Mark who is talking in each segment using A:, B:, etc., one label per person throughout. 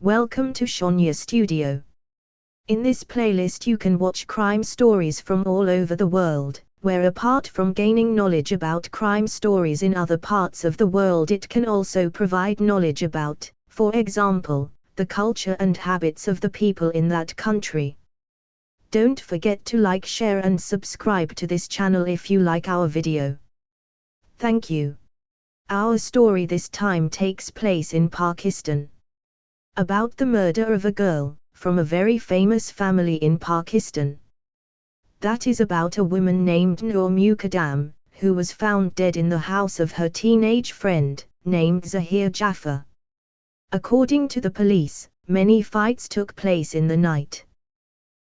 A: Welcome to Shonia Studio. In this playlist you can watch crime stories from all over the world, where apart from gaining knowledge about crime stories in other parts of the world, it can also provide knowledge about, for example, the culture and habits of the people in that country. Don't forget to like, share and subscribe to this channel if you like our video. Thank you. Our story this time takes place in Pakistan. About the murder of a girl from a very famous family in Pakistan. That is about a woman named Noor Mukadam, who was found dead in the house of her teenage friend, named Zahir Jaffer. According to the police, many fights took place in the night.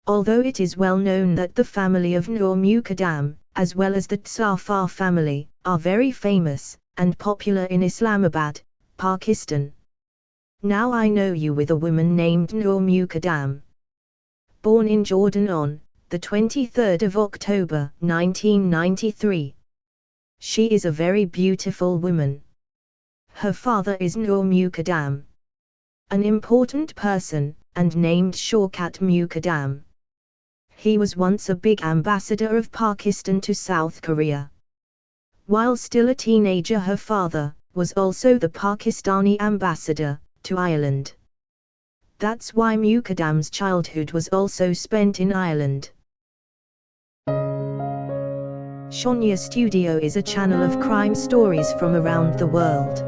A: Although it is well known that the family of Noor Mukadam, as well as the Jaffer family, are very famous and popular in Islamabad, Pakistan. Now I know you with a woman named Noor Mukadam. Born in Jordan on the 23rd of October 1993. She is a very beautiful woman. Her father is Noor Mukadam, an important person, and named Shaukat Mukadam. He was once a big ambassador of Pakistan to South Korea. While still a teenager, her father was also the Pakistani ambassador to Ireland. That's why Mukadam's childhood was also spent in Ireland. Shonia Studio is a channel of crime stories from around the world.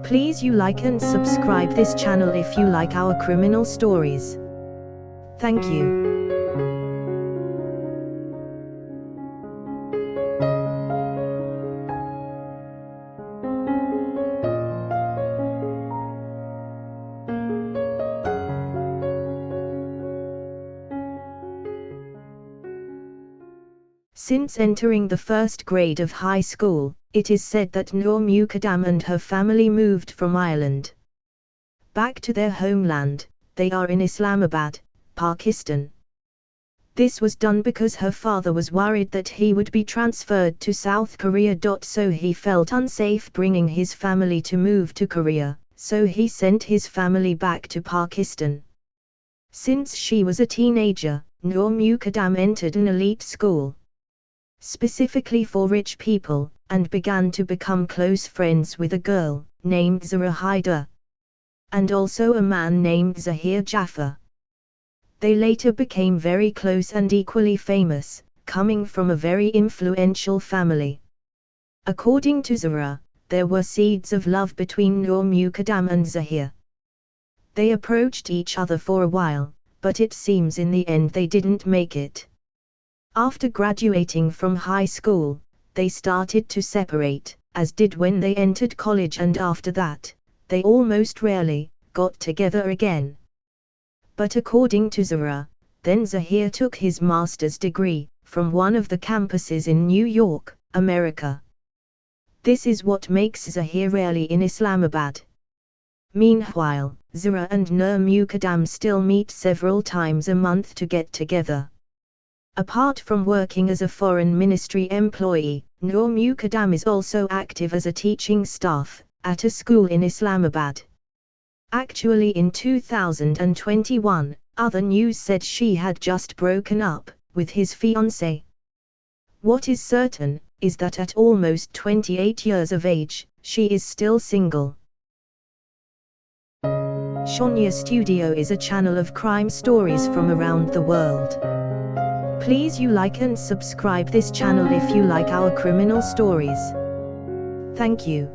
A: Please you like and subscribe this channel if you like our criminal stories. Thank you. Since entering the first grade of high school, it is said that Noor Mukadam and her family moved from Ireland back to their homeland. They are in Islamabad, Pakistan. This was done because her father was worried that he would be transferred to South Korea. So he felt unsafe bringing his family to move to Korea, so he sent his family back to Pakistan. Since she was a teenager, Noor Mukadam entered an elite school specifically for rich people, and began to become close friends with a girl named Zahir, and also a man named Zahir Jaffer. They later became very close and equally famous, coming from a very influential family. According to Zahir, there were seeds of love between Noor Mukadam and Zahir. They approached each other for a while, but it seems in the end they didn't make it. After graduating from high school, they started to separate, as did when they entered college, and after that, they almost rarely got together again. But according to Zahir, then Zahir took his master's degree from one of the campuses in New York, America. This is what makes Zahir rarely in Islamabad. Meanwhile, Zahir and Noor Mukadam still meet several times a month to get together. Apart from working as a foreign ministry employee, Noor Mukadam is also active as a teaching staff at a school in Islamabad. Actually, in 2021, other news said she had just broken up with his fiancée. What is certain is that at almost 28 years of age, she is still single. Shonia Studio is a channel of crime stories from around the world. Please you like and subscribe this channel if you like our criminal stories. Thank you.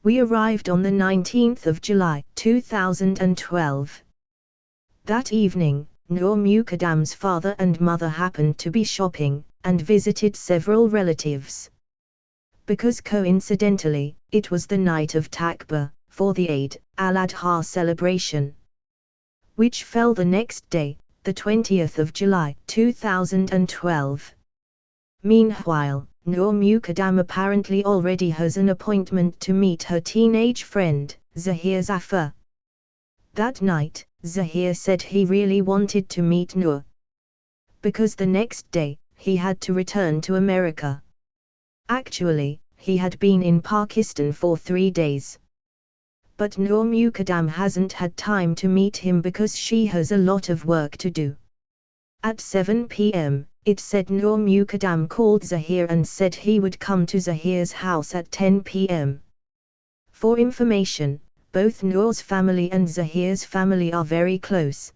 A: We arrived on the 19th of July, 2012. That evening, Noor Mukadam's father and mother happened to be shopping, and visited several relatives. Because coincidentally, it was the night of Takbir, for the Eid al-Adha celebration, which fell the next day, the 20th of July, 2012. Meanwhile, Noor Mukadam apparently already has an appointment to meet her teenage friend, Zahir Jaffer. That night, Zahir said he really wanted to meet Noor, because the next day, he had to return to America. Actually, he had been in Pakistan for 3 days. But Noor Mukadam hasn't had time to meet him because she has a lot of work to do. At 7 p.m., it said Noor Mukadam called Zahir and said he would come to Zahir's house at 10 p.m. For information, both Noor's family and Zahir's family are very close.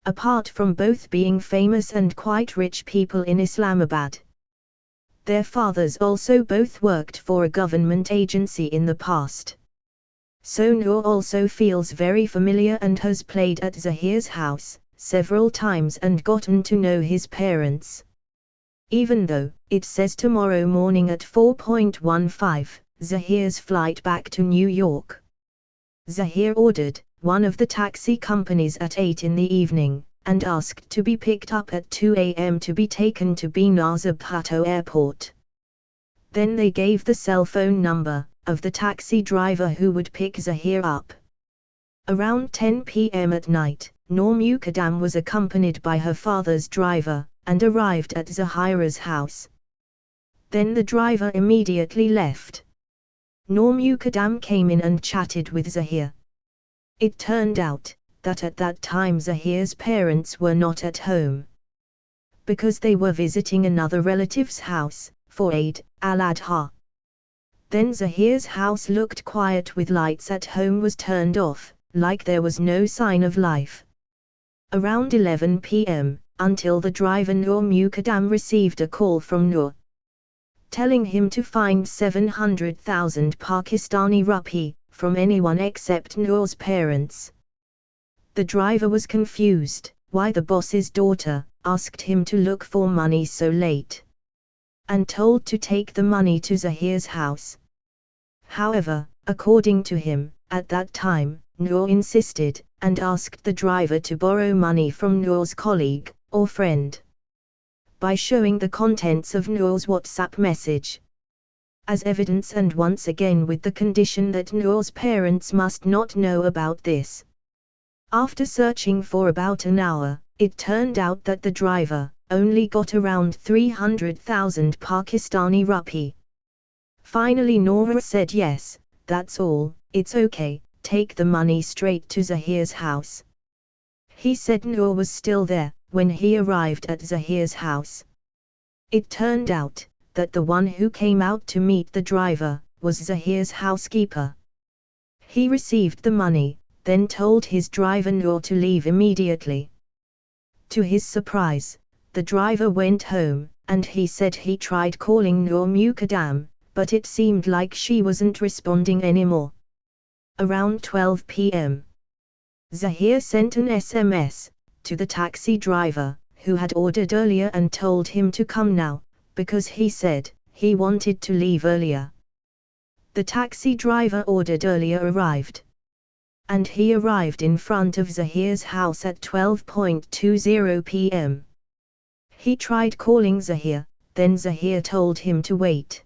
A: Apart from both being famous and quite rich people in Islamabad, their fathers also both worked for a government agency in the past. So Noor also feels very familiar and has played at Zahir's house several times and gotten to know his parents. Even though, it says tomorrow morning at 4:15, Zahir's flight back to New York. Zahir ordered one of the taxi companies at 8 in the evening, and asked to be picked up at 2 a.m. to be taken to Benazir Bhutto Airport. Then they gave the cell phone number of the taxi driver who would pick Zahir up. Around 10 p.m. at night, Noor Mukadam was accompanied by her father's driver, and arrived at Zahira's house. Then the driver immediately left. Noor Mukadam came in and chatted with Zahir. It turned out that at that time Zahir's parents were not at home, because they were visiting another relative's house for Eid al-Adha. Then Zahir's house looked quiet with lights at home was turned off, like there was no sign of life. Around 11 p.m., until the driver Noor Mukadam received a call from Noor, telling him to find 700,000 Pakistani rupee from anyone except Noor's parents. The driver was confused why the boss's daughter asked him to look for money so late, and told to take the money to Zahir's house. However, according to him, at that time, Noor insisted, and asked the driver to borrow money from Noor's colleague, or friend, by showing the contents of Noor's WhatsApp message as evidence, and once again with the condition that Noor's parents must not know about this. After searching for about an hour, it turned out that the driver only got around 300,000 Pakistani rupee. Finally Noor said yes, that's all, it's okay, take the money straight to Zahir's house. He said Noor was still there when he arrived at Zahir's house. It turned out that the one who came out to meet the driver was Zahir's housekeeper. He received the money, then told his driver Noor to leave immediately. To his surprise, the driver went home, and he said he tried calling Noor Mukadam, but it seemed like she wasn't responding anymore. Around 12 p.m., Zahir sent an SMS to the taxi driver, who had ordered earlier, and told him to come now, because he said he wanted to leave earlier. The taxi driver ordered earlier arrived, and he arrived in front of Zahir's house at 12:20 p.m. He tried calling Zahir, then Zahir told him to wait.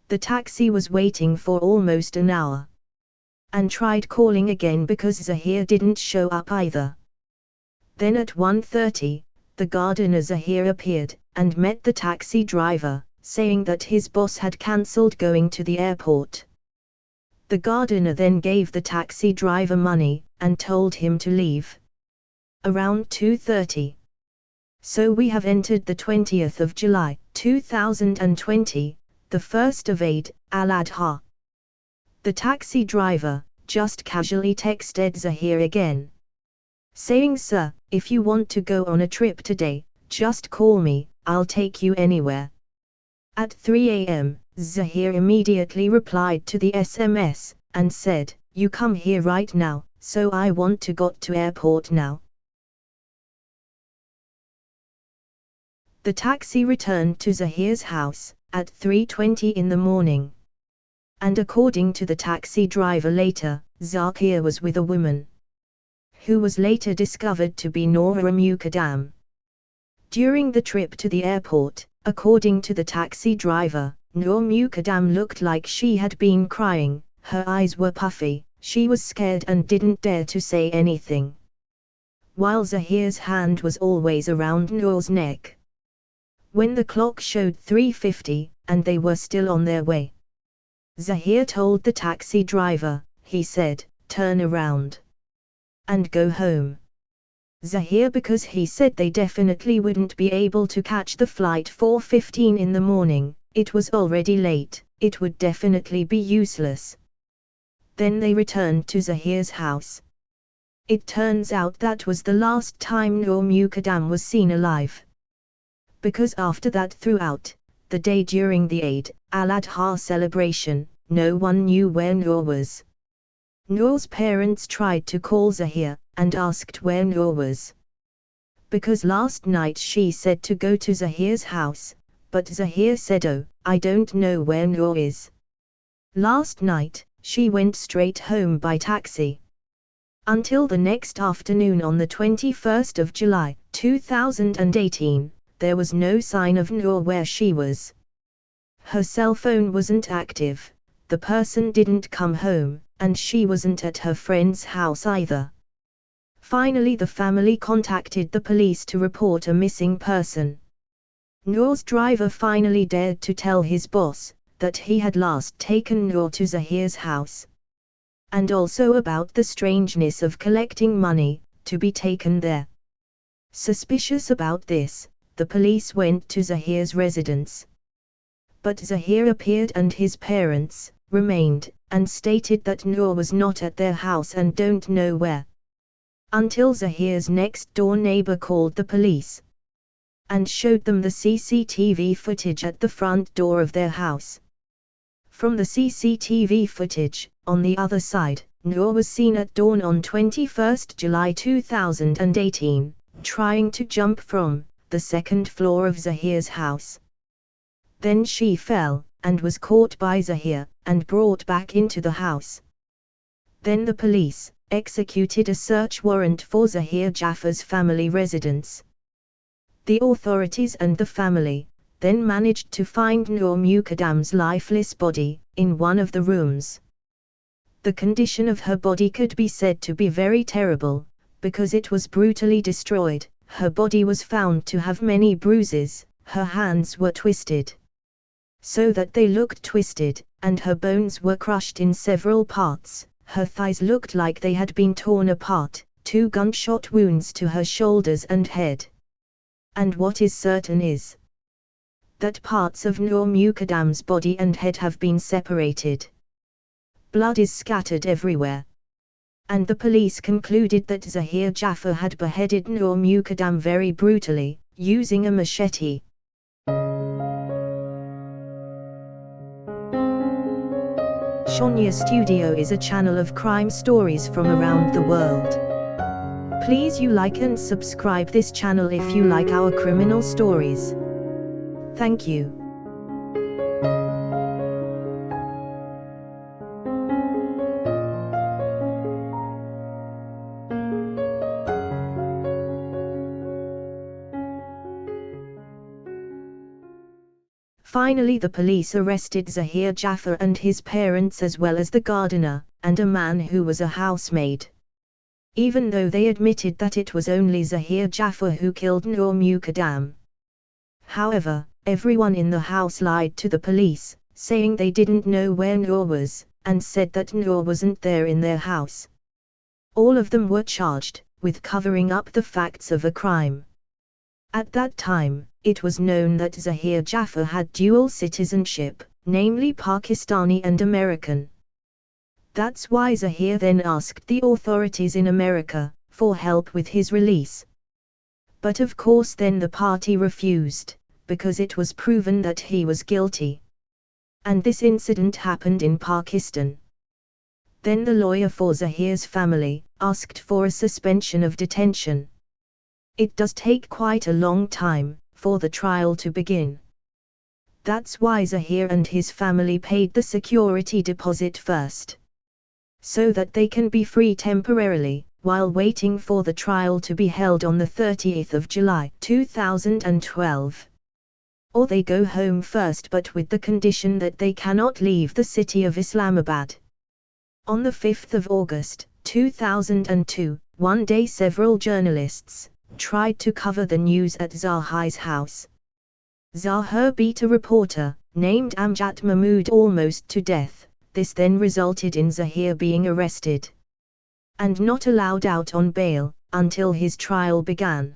A: The taxi was waiting for almost an hour, and tried calling again because Zahir didn't show up either. Then at 1:30, the gardener Zahir appeared, and met the taxi driver, saying that his boss had cancelled going to the airport. The gardener then gave the taxi driver money, and told him to leave. Around 2:30. So we have entered the 20th of July, 2020, the first of Eid al-Adha. The taxi driver just casually texted Zahir again, saying, "Sir, if you want to go on a trip today, just call me, I'll take you anywhere." At 3 a.m., Zahir immediately replied to the SMS, and said, "You come here right now, so I want to go to airport now." The taxi returned to Zahir's house at 3:20 in the morning. And according to the taxi driver later, Zahir was with a woman, who was later discovered to be Noor Mukadam. During the trip to the airport, According to the taxi driver, Noor Mukadam looked like she had been crying, her eyes were puffy, she was scared and didn't dare to say anything. While Zahir's hand was always around Noor's neck. When the clock showed 3:50, and they were still on their way, Zahir told the taxi driver, he said, "Turn around and go home." Zahir, because he said they definitely wouldn't be able to catch the flight 4:15 in the morning, it was already late, it would definitely be useless. Then they returned to Zahir's house. It turns out that was the last time Noor Mukadam was seen alive. Because after that, throughout the day during the Eid al-Adha celebration, no one knew where Noor was. Noor's parents tried to call Zahir, and asked where Noor was. Because last night she said to go to Zahir's house, but Zahir said, "Oh, I don't know where Noor is." Last night, she went straight home by taxi. Until the next afternoon on the 21st of July, 2018, there was no sign of Noor where she was. Her cell phone wasn't active, the person didn't come home, and she wasn't at her friend's house either. Finally, the family contacted the police to report a missing person. Noor's driver finally dared to tell his boss that he had last taken Noor to Zahir's house. And also about the strangeness of collecting money to be taken there. Suspicious about this, the police went to Zahir's residence. But Zahir appeared and his parents remained, and stated that Noor was not at their house and don't know where. Until Zahir's next-door neighbor called the police and showed them the CCTV footage at the front door of their house. From the CCTV footage, on the other side, Noor was seen at dawn on 21st July 2018, trying to jump from the second floor of Zahir's house. Then she fell, and was caught by Zahir, and brought back into the house. Then the police executed a search warrant for Zahir Jaffer's family residence. The authorities and the family then managed to find Noor Mukadam's lifeless body in one of the rooms. The condition of her body could be said to be very terrible, because it was brutally destroyed. Her body was found to have many bruises, her hands were twisted so that they looked twisted, and her bones were crushed in several parts. Her thighs looked like they had been torn apart, 2 gunshot wounds to her shoulders and head. And what is certain is that parts of Noor Mukadam's body and head have been separated. Blood is scattered everywhere. And the police concluded that Zahir Jaffer had beheaded Noor Mukadam very brutally, using a machete. Shonia Studio is a channel of crime stories from around the world. Please you like and subscribe this channel if you like our criminal stories. Thank you. Finally, the police arrested Zahir Jaffer and his parents, as well as the gardener and a man who was a housemaid. Even though they admitted that it was only Zahir Jaffer who killed Noor Mukadam. However, everyone in the house lied to the police, saying they didn't know where Noor was, and said that Noor wasn't there in their house. All of them were charged with covering up the facts of a crime. At that time, it was known that Zahir Jaffer had dual citizenship, namely Pakistani and American. That's why Zahir then asked the authorities in America for help with his release. But of course then the party refused, because it was proven that he was guilty. And this incident happened in Pakistan. Then the lawyer for Zahir's family asked for a suspension of detention. It does take quite a long time for the trial to begin. That's why Zahir and his family paid the security deposit first, so that they can be free temporarily, while waiting for the trial to be held on the 30th of July 2012. or they go home first, but with the condition that they cannot leave the city of Islamabad. On the 5th of August, 2002, one day several journalists tried to cover the news at Zahir's house. Zahir beat a reporter, named Amjad Mahmood, almost to death. This then resulted in Zahir being arrested and not allowed out on bail until his trial began.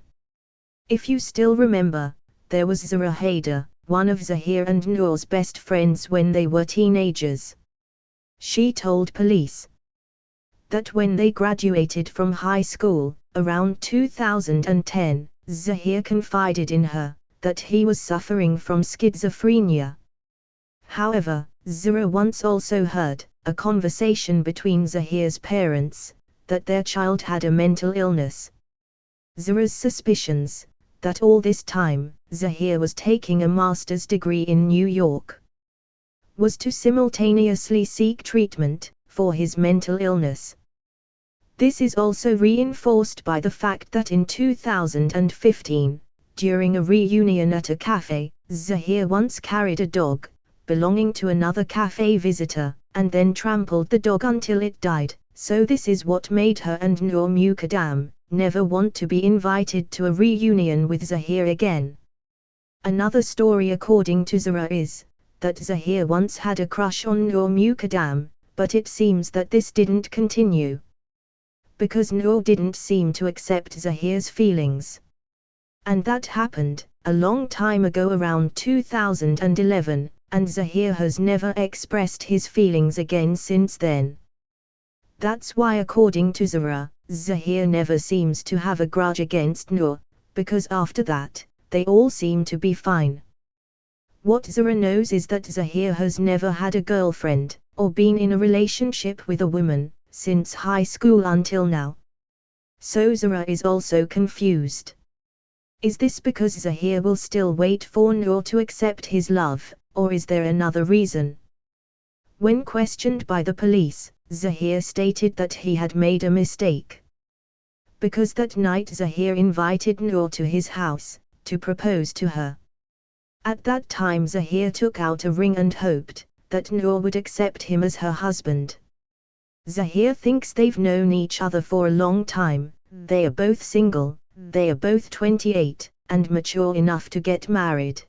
A: If you still remember, there was Zahra Haider, one of Zahir and Noor's best friends when they were teenagers. She told police that when they graduated from high school, around 2010, Zahir confided in her that he was suffering from schizophrenia. However, Zahra once also heard a conversation between Zahir's parents that their child had a mental illness. Zahra's suspicions that all this time Zahir was taking a master's degree in New York was to simultaneously seek treatment for his mental illness. This is also reinforced by the fact that in 2015, during a reunion at a cafe, Zahir once carried a dog belonging to another cafe visitor, and then trampled the dog until it died. So this is what made her and Noor Mukadam never want to be invited to a reunion with Zahir again. Another story according to Zahra is that Zahir once had a crush on Noor Mukadam, but it seems that this didn't continue because Noor didn't seem to accept Zahir's feelings. And that happened a long time ago, around 2011, and Zahir has never expressed his feelings again since then. That's why, according to Zahra, Zahir never seems to have a grudge against Noor, because after that, they all seem to be fine. What Zahra knows is that Zahir has never had a girlfriend, or been in a relationship with a woman, since high school until now. So Zahra is also confused. Is this because Zahir will still wait for Noor to accept his love, or is there another reason? When questioned by the police, Zahir stated that he had made a mistake. Because that night Zahir invited Noor to his house to propose to her. At that time Zahir took out a ring and hoped that Noor would accept him as her husband. Zahir thinks they've known each other for a long time, they are both single, they are both 28, and mature enough to get married.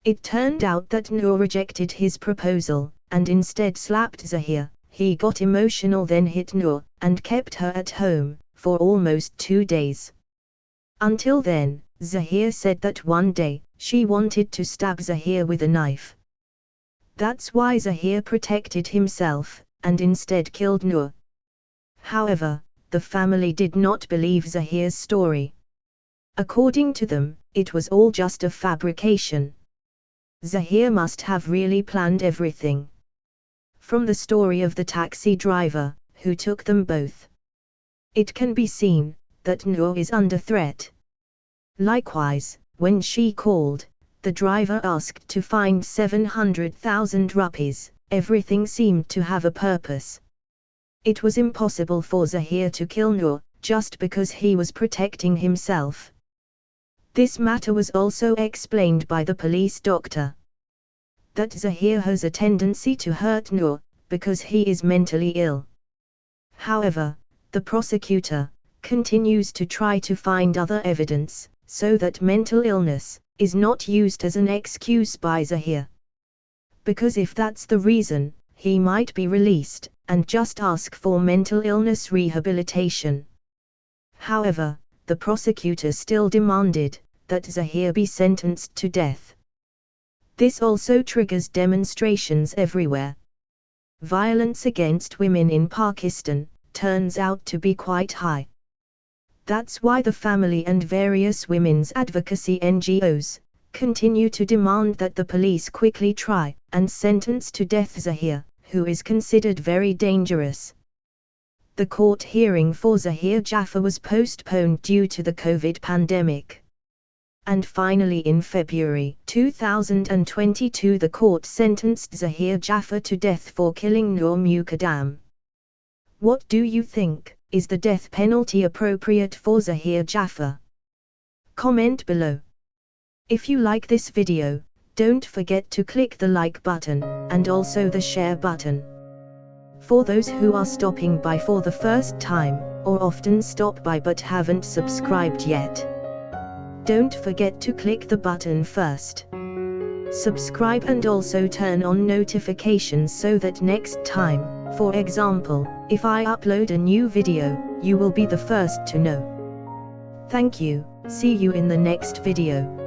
A: It turned out that Noor rejected his proposal, and instead slapped Zahir. He got emotional, then hit Noor, and kept her at home for almost 2 days. Until then, Zahir said that one day, she wanted to stab Zahir with a knife. That's why Zahir protected himself, and instead killed Noor. However, the family did not believe Zahir's story. According to them, it was all just a fabrication. Zahir must have really planned everything. From the story of the taxi driver, who took them both, it can be seen that Noor is under threat. Likewise, when she called, the driver asked to find 700,000 rupees, everything seemed to have a purpose. It was impossible for Zahir to kill Noor, just because he was protecting himself. This matter was also explained by the police doctor. That Zahir has a tendency to hurt Noor, because he is mentally ill. However, the prosecutor continues to try to find other evidence, so that mental illness is not used as an excuse by Zahir. Because if that's the reason, he might be released, and just ask for mental illness rehabilitation. However, the prosecutor still demanded that Zahir be sentenced to death. This also triggers demonstrations everywhere. Violence against women in Pakistan turns out to be quite high. That's why the family and various women's advocacy NGOs continue to demand that the police quickly try and sentence to death Zahir, who is considered very dangerous. The court hearing for Zahir Jaffer was postponed due to the COVID pandemic. And finally, in February 2022, the court sentenced Zahir Jaffer to death for killing Noor Mukadam. What do you think? Is the death penalty appropriate for Zahir Jaffer? Comment below. If you like this video, don't forget to click the like button, and also the share button. For those who are stopping by for the first time, or often stop by but haven't subscribed yet, don't forget to click the button first. Subscribe and also turn on notifications so that next time, for example, if I upload a new video, you will be the first to know. Thank you, see you in the next video.